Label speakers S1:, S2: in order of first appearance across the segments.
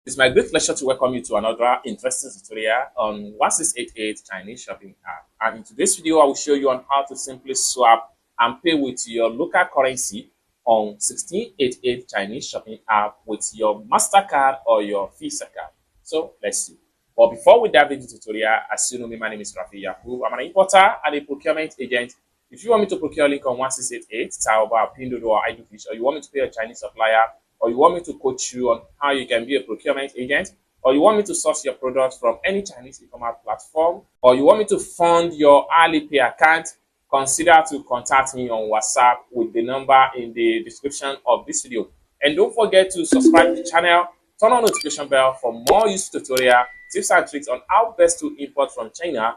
S1: It's my great pleasure to welcome you to another interesting tutorial on 1688 Chinese shopping app. And in today's video, I will show you on how to simply swap and pay with your local currency on 1688 Chinese shopping app with your MasterCard or your Visa card. So let's see. But before we dive into the tutorial, as you know me, my name is Rafi Yahu. I'm an importer and a procurement agent. If you want me to procure link on 1688, Taobao, pinduoduo, or iDoFish, or you want me to pay a Chinese supplier, or you want me to coach you on how you can be a procurement agent, or you want me to source your products from any Chinese e-commerce platform, or you want me to fund your Alipay account, consider to contact me on WhatsApp with the number in the description of this video. And don't forget to subscribe to the channel, turn on notification bell for more useful tutorial, tips and tricks on how best to import from China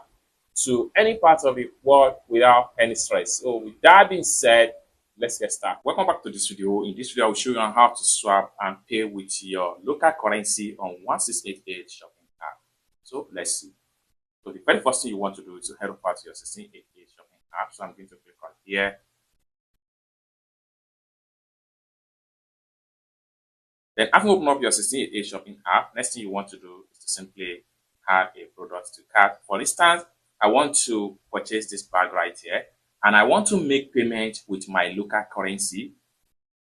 S1: to any part of the world without any stress. So with that being said, let's get started. Welcome back to this video. In this video, I will show you on how to swap and pay with your local currency on 1688 shopping app. So let's see. So the very first thing you want to do is to head over to your 1688 shopping app. So I'm going to click on here. Then after you open up your 1688 shopping app, next thing you want to do is to simply add a product to cart. For instance, I want to purchase this bag right here, and I want to make payment with my local currency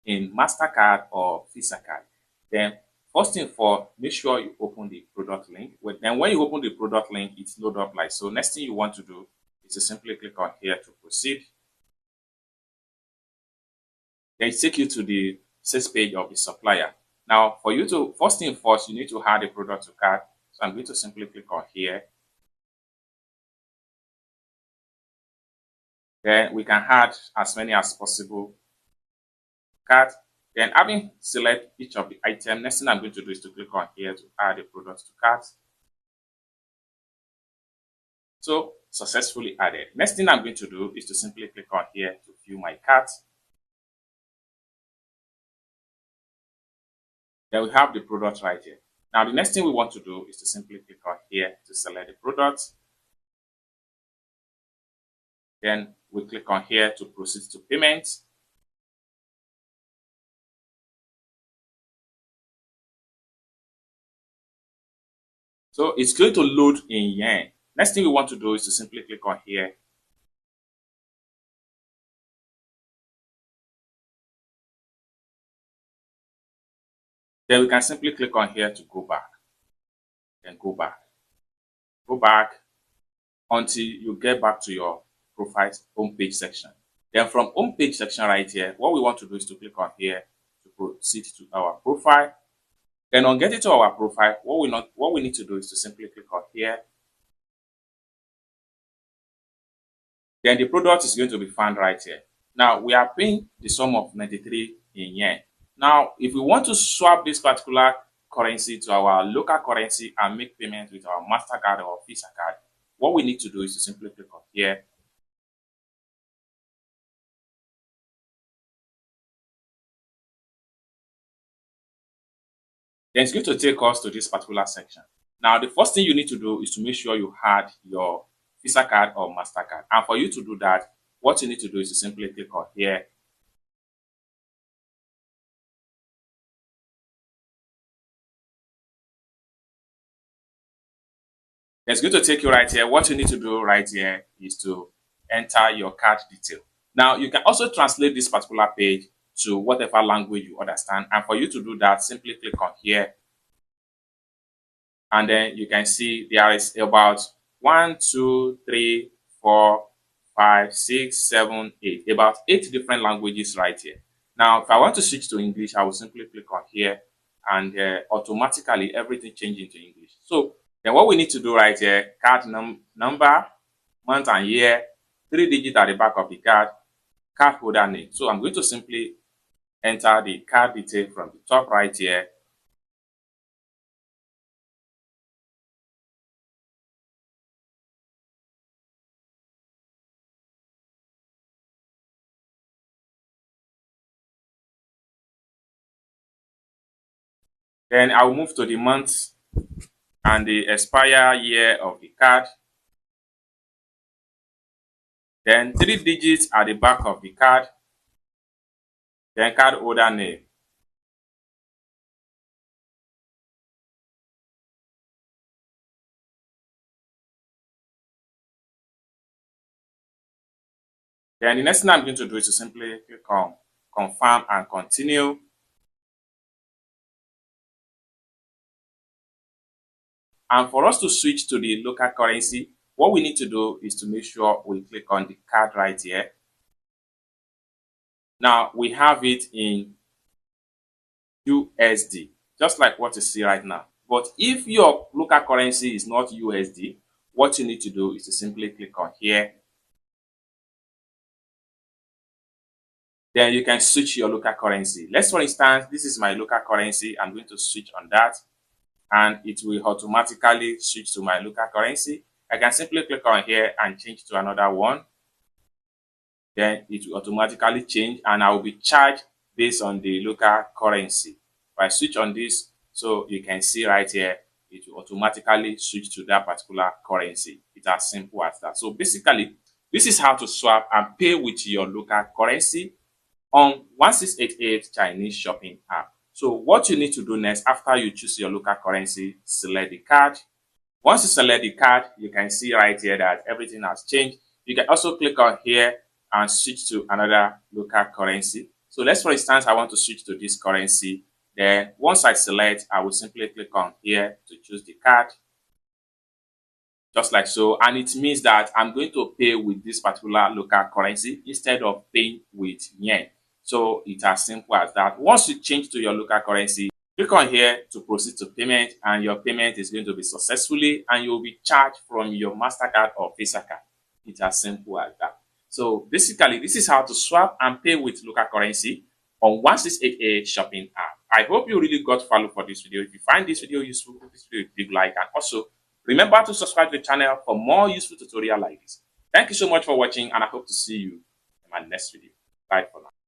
S1: in MasterCard or Visa card. Then first thing for, make sure you open the product link. Then when you open the product link, it's load up like so. Next thing you want to do is to simply click on here to proceed. Then it takes you to the sales page of the supplier. Now, for you to, first thing first, you need to add a product to cart. So I'm going to simply click on here. Then we can add as many as possible cart. Then having select each of the items, next thing I'm going to do is to click on here to add a product to cart. So successfully added. Next thing I'm going to do is to simply click on here to view my cart. Then we have the product right here. Now the next thing we want to do is to simply click on here to select the product. Then we click on here to proceed to payment. So it's going to load in yen. Next thing we want to do is to simply click on here. Then we can simply click on here to go back. Then go back. Go back until you get back to your profile homepage section. Then from homepage section right here, what we want to do is to click on here to proceed to our profile. Then on getting to our profile, what we need to do is to simply click on here. Then the product is going to be found right here. Now we are paying the sum of 93 in yen. Now, if we want to swap this particular currency to our local currency and make payments with our MasterCard or Visa card, what we need to do is to simply click on here. Then it's going to take us to this particular section. Now, the first thing you need to do is to make sure you add your Visa card or MasterCard. And for you to do that, what you need to do is to simply click on here. It's going to take you right here. What you need to do right here is to enter your card detail. Now, you can also translate this particular page to whatever language you understand. And for you to do that, simply click on here. And then you can see there is about 1, 2, 3, 4, 5, 6, 7, 8. About 8 different languages right here. Now, if I want to switch to English, I will simply click on here. And automatically, everything changes into English. So, then what we need to do right here, card number, month and year, 3 digits at the back of the card holder name. So I'm going to simply enter the card detail from the top right here. Then I'll move to the month and the expire year of the card. Then 3 digits at the back of the card. Then card holder name. Then the next thing I'm going to do is to simply click on confirm and continue. And for us to switch to the local currency, what we need to do is to make sure we click on the card right here. Now we have it in USD, just like what you see right now. But if your local currency is not USD, what you need to do is to simply click on here. Then you can switch your local currency. Let's, for instance, this is my local currency. I'm going to switch on that, and it will automatically switch to my local currency. I can simply click on here and change to another one. Then it will automatically change, and I will be charged based on the local currency. If I switch on this, so you can see right here, it will automatically switch to that particular currency. It's as simple as that. So basically, this is how to swap and pay with your local currency on 1688 Chinese shopping app. So what you need to do next, after you choose your local currency, select the card. Once you select the card, you can see right here that everything has changed. You can also click on here and switch to another local currency. So let's, for instance, I want to switch to this currency. Then once I select, I will simply click on here to choose the card, just like so. And it means that I'm going to pay with this particular local currency instead of paying with yen. So it's as simple as that. Once you change to your local currency, click on here to proceed to payment, and your payment is going to be successfully, and you'll be charged from your MasterCard or Visa card. It's as simple as that. So basically, this is how to swap and pay with local currency on 1688 shopping app. I hope you really got value for this video. If you find this video useful, give this video a big like, and also remember to subscribe to the channel for more useful tutorials like this. Thank you so much for watching, and I hope to see you in my next video. Bye for now.